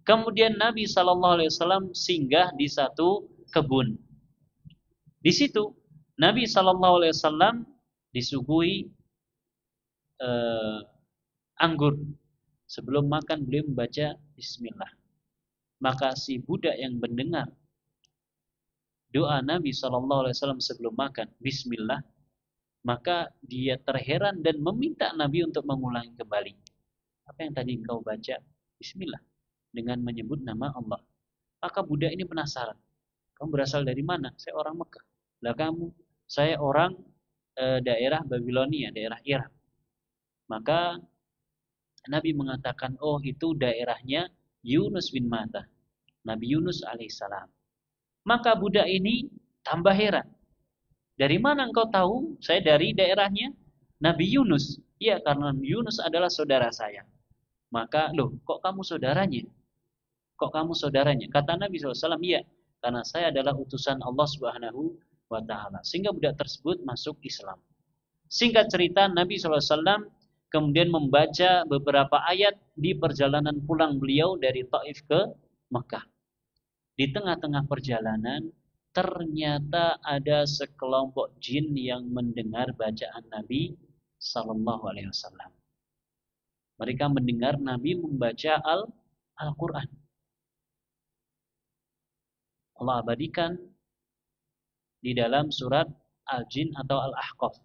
Kemudian Nabi SAW singgah di satu kebun. Di situ Nabi SAW disuguhi anggur. Sebelum makan beliau membaca Bismillah. Maka si budak yang mendengar doa Nabi SAW sebelum makan, Bismillah, maka dia terheran dan meminta Nabi untuk mengulangi kembali. Apa yang tadi engkau baca? Bismillah, dengan menyebut nama Allah. Maka budak ini penasaran. Kamu berasal dari mana? Saya orang Mekah. Lah kamu? Saya orang daerah Babilonia, daerah Irak. Maka Nabi mengatakan, oh itu daerahnya Yunus bin Matta, Nabi Yunus alaihissalam. Maka budak ini tambah heran. Dari mana engkau tahu saya dari daerahnya Nabi Yunus? Iya, karena Yunus adalah saudara saya. Maka, loh, kok kamu saudaranya? Kok kamu saudaranya? Kata Nabi SAW, iya, karena saya adalah utusan Allah Subhanahu wa ta'ala. Sehingga budak tersebut masuk Islam. Singkat cerita, Nabi SAW kemudian membaca beberapa ayat di perjalanan pulang beliau dari Taif ke Mekah. Di tengah-tengah perjalanan, ternyata ada sekelompok jin yang mendengar bacaan Nabi Sallallahu Alaihi Wasallam. Mereka mendengar Nabi membaca Al-Quran. Allah abadikan di dalam surat Al-Jin atau Al-Ahqaf.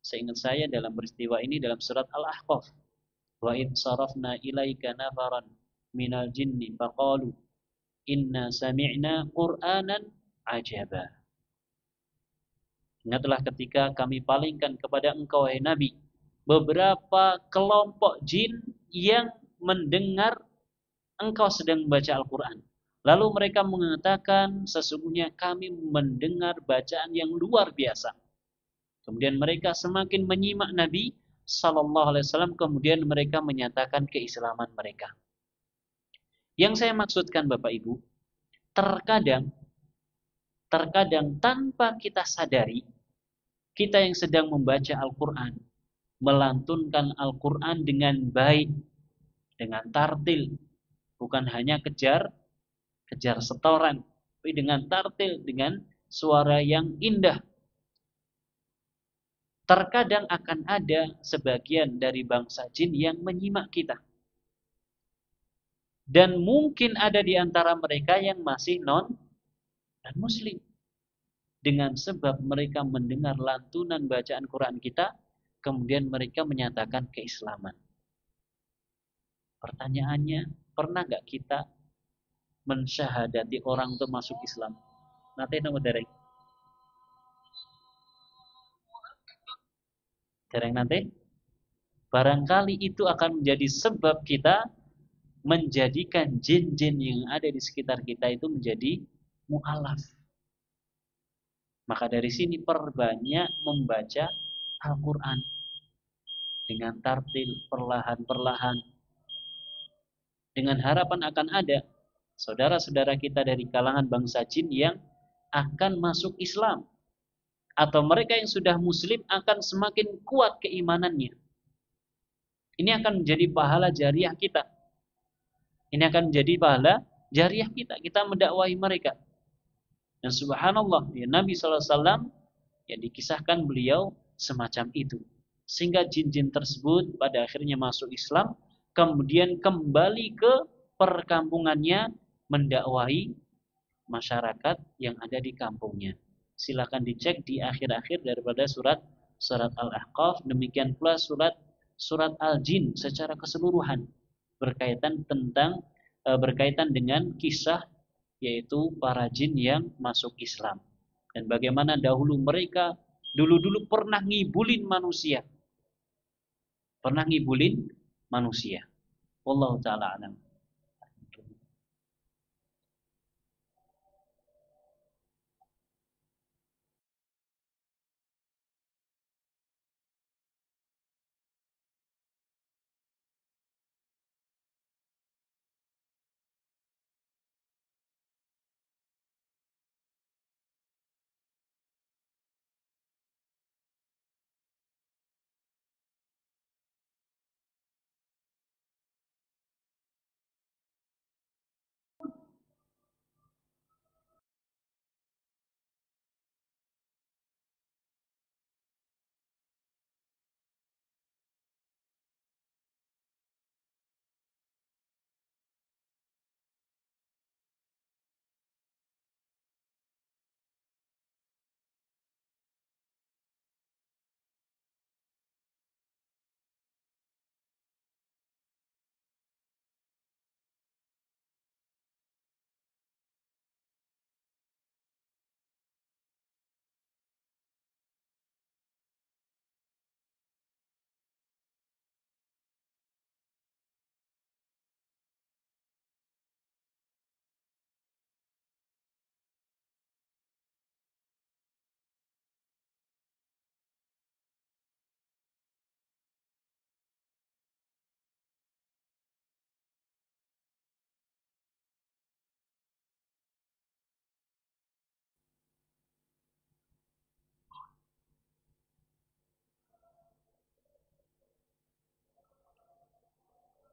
Seingat saya dalam peristiwa ini dalam surat Al-Ahqaf. Wa id sarafna ilaika nafaran minal jinni faqalu inna sami'na qur'anan ajaba. Ingatlah ketika kami palingkan kepada engkau wahai Nabi beberapa kelompok jin yang mendengar engkau sedang membaca Al-Quran. Lalu mereka mengatakan sesungguhnya kami mendengar bacaan yang luar biasa. Kemudian mereka semakin menyimak Nabi Sallallahu Alaihi Wasallam. Kemudian mereka menyatakan keislaman mereka. Yang saya maksudkan Bapak Ibu, terkadang tanpa kita sadari, kita yang sedang membaca Al-Quran, melantunkan Al-Quran dengan baik, dengan tartil, bukan hanya kejar setoran, tapi dengan tartil, dengan suara yang indah. Terkadang akan ada sebagian dari bangsa jin yang menyimak kita. Dan mungkin ada di antara mereka yang masih non-muslim. Dengan sebab mereka mendengar lantunan bacaan Quran kita, kemudian mereka menyatakan keislaman. Pertanyaannya, pernah nggak kita mensyahadati orang untuk masuk Islam? Nanti nama dereng. Dereng nanti. Barangkali itu akan menjadi sebab kita menjadikan jin-jin yang ada di sekitar kita itu menjadi mu'alaf. Maka dari sini perbanyak membaca Al-Quran dengan tartil, perlahan-perlahan, dengan harapan akan ada saudara-saudara kita dari kalangan bangsa jin yang akan masuk Islam, atau mereka yang sudah muslim akan semakin kuat keimanannya. Ini akan menjadi pahala jariah kita. Ini akan menjadi pahala jariah kita. Kita mendakwahi mereka. Dan subhanallah, ya, Nabi SAW ya, dikisahkan beliau semacam itu. Sehingga jin-jin tersebut pada akhirnya masuk Islam, kemudian kembali ke perkampungannya mendakwahi masyarakat yang ada di kampungnya. Silakan dicek di akhir-akhir daripada surat Al-Ahqaf, demikian pula surat Al-Jin secara keseluruhan berkaitan dengan kisah yaitu para jin yang masuk Islam dan bagaimana dahulu mereka dulu pernah ngibulin manusia. Wallahu taala alam.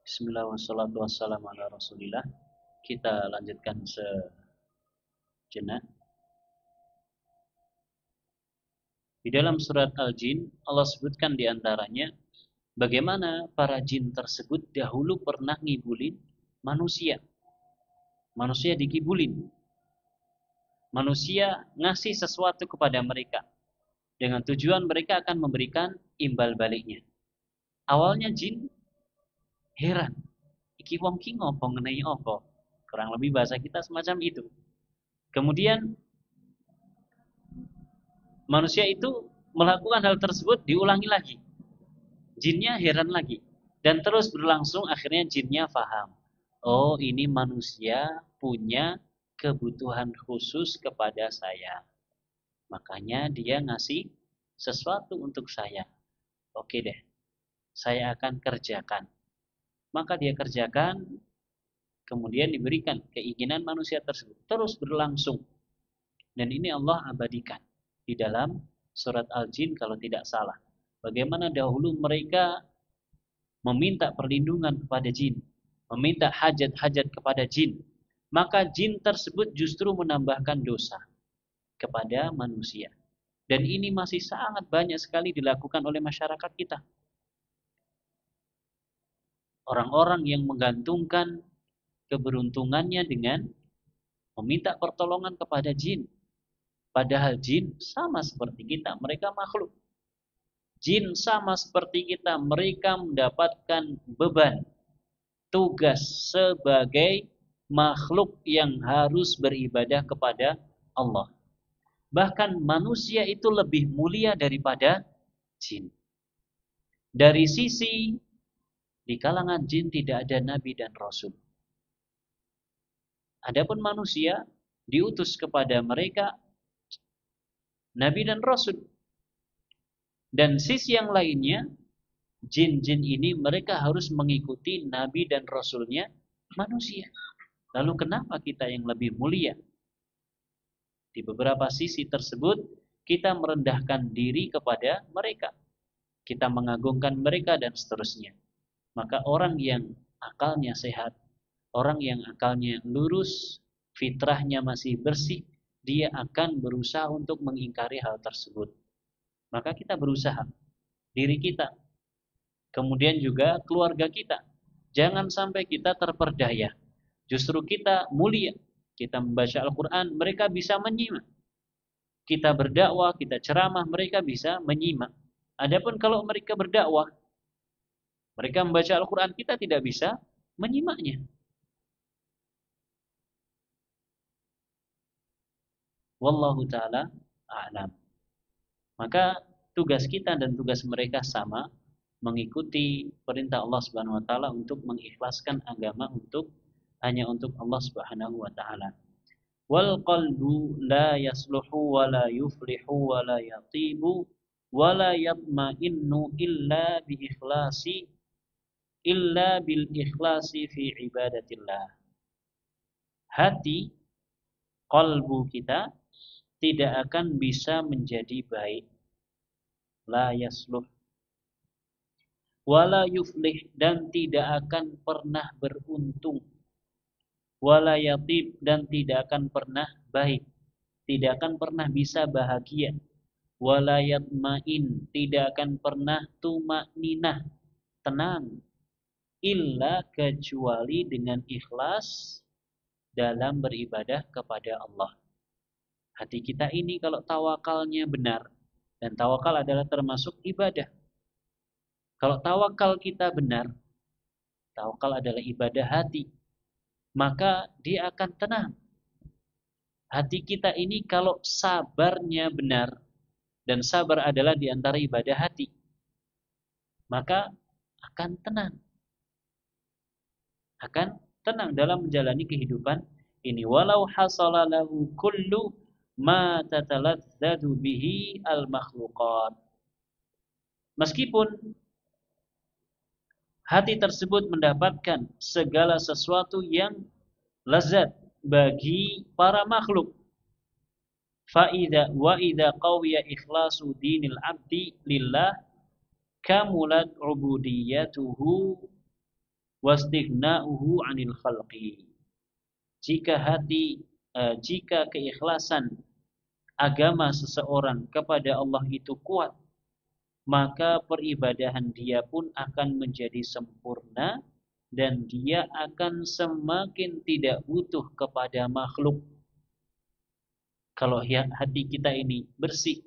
Bismillah wassalatu wassalamu ala rasulillah. Kita lanjutkan sejenak. Di dalam surat Al-Jin Allah sebutkan diantaranya bagaimana para jin tersebut dahulu pernah ngibulin manusia. Manusia dikibulin. Manusia ngasih sesuatu kepada mereka dengan tujuan mereka akan memberikan imbal baliknya. Awalnya jin heran. Iki wong ki ngopo ngenai opo? Kurang lebih bahasa kita semacam itu. Kemudian manusia itu melakukan hal tersebut diulangi lagi. Jinnya heran lagi. Dan terus berlangsung akhirnya jinnya paham. Oh, ini manusia punya kebutuhan khusus kepada saya. Makanya dia ngasih sesuatu untuk saya. Oke deh, saya akan kerjakan. Maka dia kerjakan, kemudian diberikan keinginan manusia tersebut. Terus berlangsung. Dan ini Allah abadikan di dalam surat Al-Jin kalau tidak salah. Bagaimana dahulu mereka meminta perlindungan kepada jin, meminta hajat-hajat kepada jin, maka jin tersebut justru menambahkan dosa kepada manusia. Dan ini masih sangat banyak sekali dilakukan oleh masyarakat kita. Orang-orang yang menggantungkan keberuntungannya dengan meminta pertolongan kepada jin. Padahal jin sama seperti kita, mereka makhluk. Jin sama seperti kita, mereka mendapatkan beban, tugas sebagai makhluk yang harus beribadah kepada Allah. Bahkan manusia itu lebih mulia daripada jin. Dari sisi di kalangan jin tidak ada nabi dan rasul. Adapun manusia diutus kepada mereka nabi dan rasul. Dan sisi yang lainnya, jin-jin ini mereka harus mengikuti nabi dan rasulnya manusia. Lalu kenapa kita yang lebih mulia? Di beberapa sisi tersebut, kita merendahkan diri kepada mereka. Kita mengagungkan mereka dan seterusnya. Maka orang yang akalnya sehat, orang yang akalnya lurus, fitrahnya masih bersih, dia akan berusaha untuk mengingkari hal tersebut. Maka kita berusaha, diri kita, kemudian juga keluarga kita. Jangan sampai kita terperdaya. Justru kita mulia. Kita membaca Al-Quran, mereka bisa menyimak. Kita berdakwah, kita ceramah, mereka bisa menyimak. Adapun kalau mereka berdakwah, mereka membaca Al-Quran, kita tidak bisa menyimaknya. Wallahu ta'ala a'lam. Maka tugas kita dan tugas mereka sama, mengikuti perintah Allah Subhanahu wa taala untuk mengikhlaskan agama hanya untuk Allah Subhanahu wa taala. Wal qalbu la yasluhu wa la yuflihu wa la yatibu wa la yatma'innu illa bil ikhlasi fi ibadatillah. Hati, qalbu kita tidak akan bisa menjadi baik. La yasluh wala yuflih, dan tidak akan pernah beruntung. Wala yatib, dan tidak akan pernah baik, tidak akan pernah bisa bahagia. Wala yatmain, tidak akan pernah tumakninah, tenang, illa kecuali dengan ikhlas dalam beribadah kepada Allah. Hati kita ini kalau tawakalnya benar, dan tawakal adalah termasuk ibadah. Kalau tawakal kita benar, tawakal adalah ibadah hati, maka dia akan tenang. Hati kita ini kalau sabarnya benar, dan sabar adalah di antara ibadah hati, maka akan tenang. Akan tenang dalam menjalani kehidupan ini. Walau hasala lahu kullu ma tataladzadu bihi al-makhluqat. Meskipun hati tersebut mendapatkan segala sesuatu yang lezat bagi para makhluk. Wa idza qawiya ikhlasu dinil abdi lillah kamulat ubudiyatuhu wastighna'uhu 'anil khalqi. Jika keikhlasan agama seseorang kepada Allah itu kuat, maka peribadahan dia pun akan menjadi sempurna dan dia akan semakin tidak butuh kepada makhluk. Kalau hati kita ini bersih,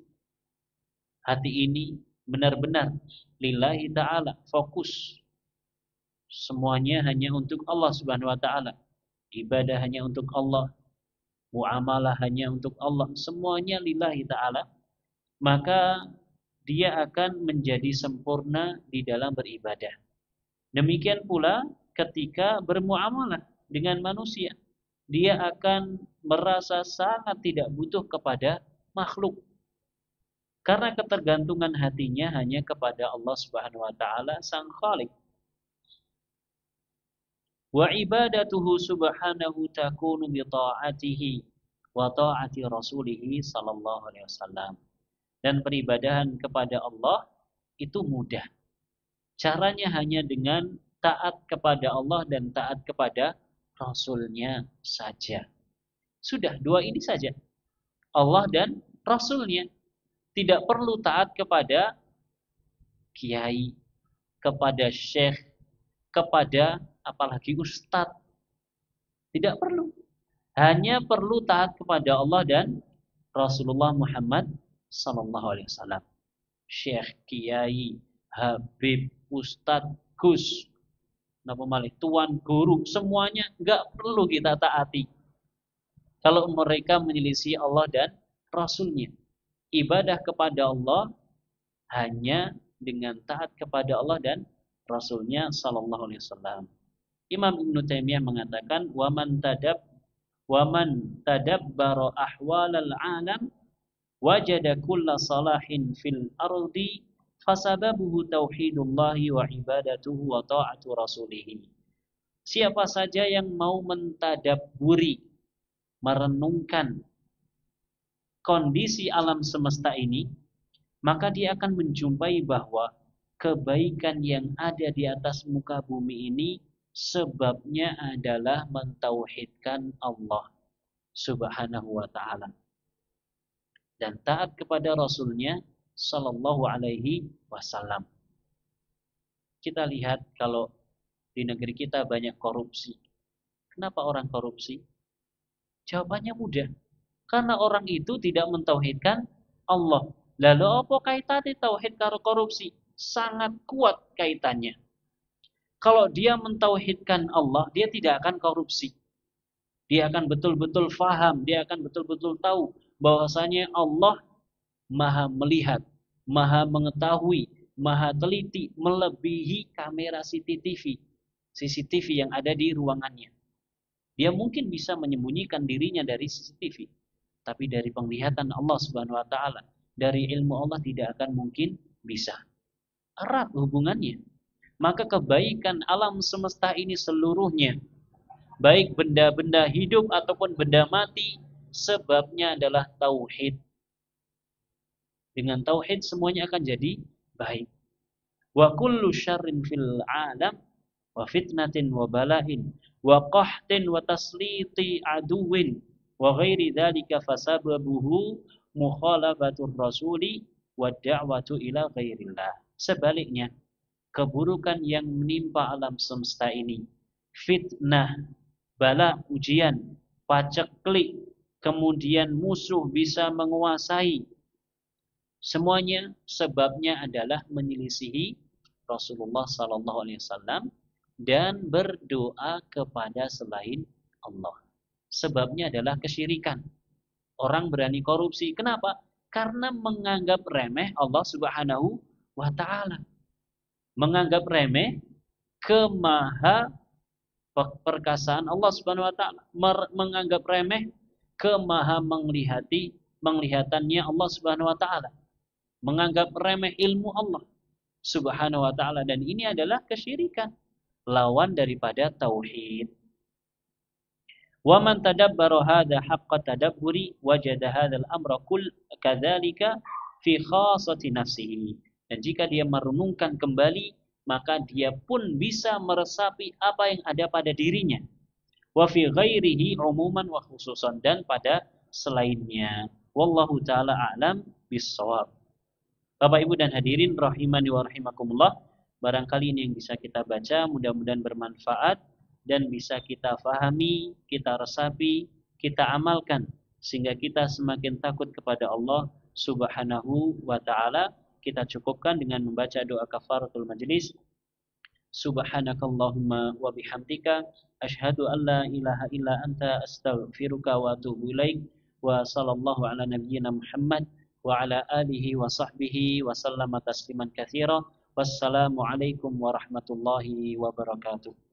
hati ini benar-benar lillahi ta'ala, fokus, semuanya hanya untuk Allah Subhanahu wa taala. Ibadah hanya untuk Allah, muamalah hanya untuk Allah, semuanya lillahi taala, maka dia akan menjadi sempurna di dalam beribadah. Demikian pula ketika bermuamalah dengan manusia, dia akan merasa sangat tidak butuh kepada makhluk. Karena ketergantungan hatinya hanya kepada Allah Subhanahu wa taala sang Khalik. Wa ibadatuhu subhanahu takunu bi ta'atihi wa ta'ati rasulih sallallahu alaihi wasallam. Dan peribadahan kepada Allah itu mudah. Caranya hanya dengan taat kepada Allah dan taat kepada Rasulnya saja. Sudah, dua ini saja. Allah dan Rasulnya. Tidak perlu taat kepada kiai, kepada syekh, kepada apalagi ustadz. Tidak perlu. Hanya perlu taat kepada Allah dan Rasulullah Muhammad sallallahu alaihi wasallam. Syekh, kiai, habib, ustadz, gus, napa malih, tuan guru, semuanya enggak perlu kita taati. Kalau mereka menyelisih Allah dan Rasulnya. Ibadah kepada Allah hanya dengan taat kepada Allah dan Rasulnya sallallahu alaihi wasallam. Imam Ibn Taimiyah mengatakan waman tadabbara ahwalal alam wajada kulla salahin fil ardi fasababuhu tauhidullahi wa ibadatuhu wa ta'atu rasulih. Siapa saja yang mau mentadabburi, merenungkan kondisi alam semesta ini, maka dia akan menjumpai bahwa kebaikan yang ada di atas muka bumi ini sebabnya adalah mentauhidkan Allah Subhanahu wa ta'ala dan taat kepada Rasulnya sallallahu alaihi wasallam. Kita lihat kalau di negeri kita banyak korupsi. Kenapa orang korupsi? Jawabannya mudah. Karena orang itu tidak mentauhidkan Allah. Lalu apa kaitannya tauhid karo korupsi? Sangat kuat kaitannya. Kalau dia mentauhidkan Allah, dia tidak akan korupsi. Dia akan betul-betul faham, dia akan betul-betul tahu bahwasanya Allah Maha melihat, Maha mengetahui, Maha teliti, melebihi kamera CCTV yang ada di ruangannya. Dia mungkin bisa menyembunyikan dirinya dari CCTV. Tapi dari penglihatan Allah Subhanahu wa taala, dari ilmu Allah tidak akan mungkin bisa. Erat hubungannya. Maka kebaikan alam semesta ini seluruhnya, baik benda-benda hidup ataupun benda mati, sebabnya adalah tauhid. Dengan tauhid semuanya akan jadi baik. Wa kullu syarrin fil alam wa fitnatin wa bala'in wa qahtin wa tasliti aduwin wa ghairi dzalika fasababuhu mukhalafatur rasuli wa da'watu ila ghairillah. Sebaliknya, keburukan yang menimpa alam semesta ini, fitnah, bala, ujian, paceklik, kemudian musuh bisa menguasai, semuanya sebabnya adalah menyelisihi Rasulullah sallallahu alaihi wasallam dan berdoa kepada selain Allah. Sebabnya adalah kesyirikan. Orang berani korupsi. Kenapa? Karena menganggap remeh Allah Subhanahu wa ta'ala. Menganggap remeh kemaha perkasaan Allah Subhanahu wa ta'ala. Menganggap remeh kemaha menglihatannya Allah Subhanahu wa ta'ala. Menganggap remeh ilmu Allah Subhanahu wa ta'ala. Dan ini adalah kesyirikan. Lawan daripada tauhid. Wa man tadabbara hadha haqqa tadabburi wajada hadzal amra kull kadzalika fi khassati nafsihi. Dan jika dia merenungkan kembali, maka dia pun bisa meresapi apa yang ada pada dirinya. Wa fi ghairihi umuman wa khususan, dan pada selainnya. Wallahu taala a'lam bis-shawab. Bapak Ibu dan hadirin rahimani wa rahimakumullah, barangkali ini yang bisa kita baca, mudah-mudahan bermanfaat dan bisa kita fahami, kita resapi, kita amalkan sehingga kita semakin takut kepada Allah Subhanahu wa taala. Kita cukupkan dengan membaca doa kafaratul majlis. Subhanakallahumma wa bihamdika asyhadu an la ilaha illa anta astaghfiruka wa atubu ilaik. Wa sallallahu ala nabiyyina Muhammad wa ala alihi wa sahbihi wa sallama tasliman katsira. Wassalamualaikum warahmatullahi wabarakatuh.